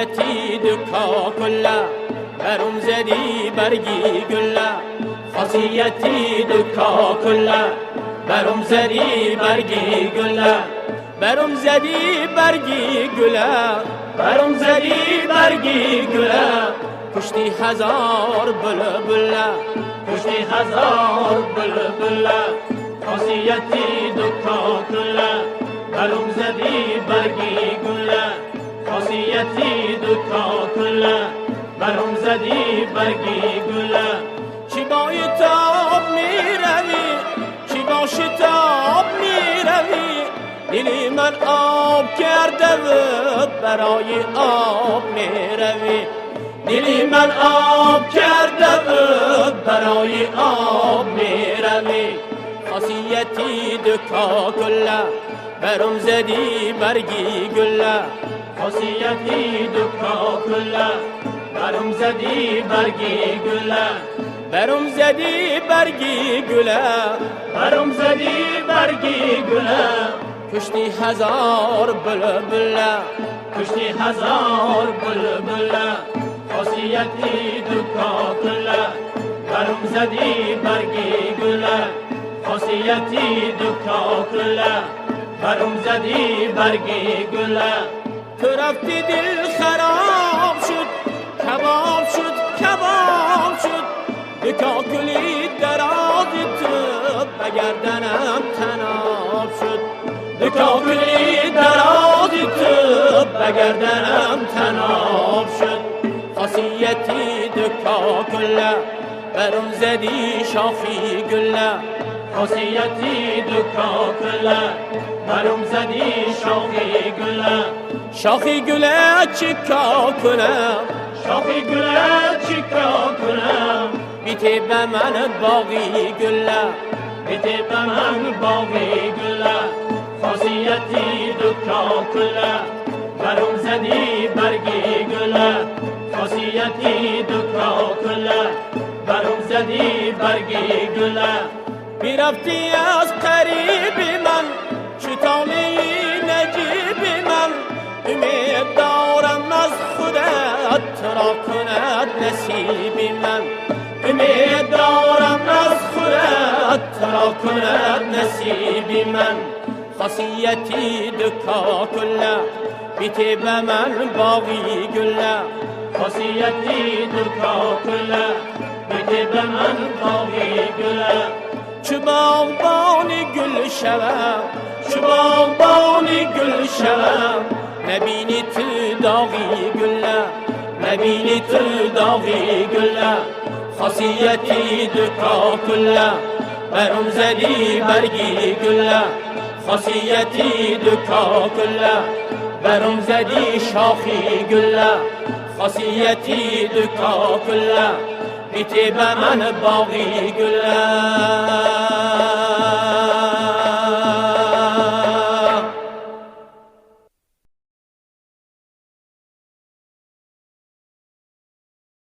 خاصیتی دکا کلا برم زدی برگی گلا خاصیتی دکا کلا برم زدی برگی گلا برم زدی برگی گلا برم زدی برگی گلا کشتی هزار بلبلا کشتی هزار بلبلا خاصیتی دکا کلا برم زدی برگی گلا خاصیتی دکا کلا برم زدی برگی گلا چی با تاب می روی چی با شتاب می روی دلی من آب کرده و برای آب می روی دلی من آب کرده و برای آب می روی خاصیتی دکا کلا برم زدی برگی گلا خاصیتی دکا کلا برم زدی برگی گلا برم زدی برگی گلا برم زدی برگی گلا کشتی هزار بلبلا کشتی هزار بلبلا خاصیتی دکا کلا برم زدی برگی گلا خاصیتی دکا کلا برم زدی برگی گلا تو رفتی دل خراب شد کباب شد کباب شد دکا کلی درازی تو بگردنم تناب شد دکا کلی درازی تو بگردنم تناب شد خاصیتی دکا کلا برم زدی شاخی گلا خاصیتی دکا کلا برم زدی شاخی گلا شاخی گلا چیکار کنم شاخی گلا چیکار کنم بیتی به من باقی گلا بیتی به من باقی گلا خاصیتی دکا کلا برم زدی برگی گلا خاصیتی دکا کلا برم زدی برگی گلا بیرفتی از قریب من شتالی نجیب من امید دارم از خودت ترا کند نصیب من امید دارم از خودت ترا کند نصیب من خاصیتی دکا کلا بیتی به من باقی گلا خاصیتی دکا کلا بیتی به من باقی گلا چو باغبان گل شوم چو باغبان گل شوم نبینی تو داغی گلا نبینی تو داغی گلا خاصیتی دکا کلا برم زدی برگی گلا خاصیتی دکا کلا برم زدی شاخی گلا خاصیتی دکا کلا بیتی به من باقی گلا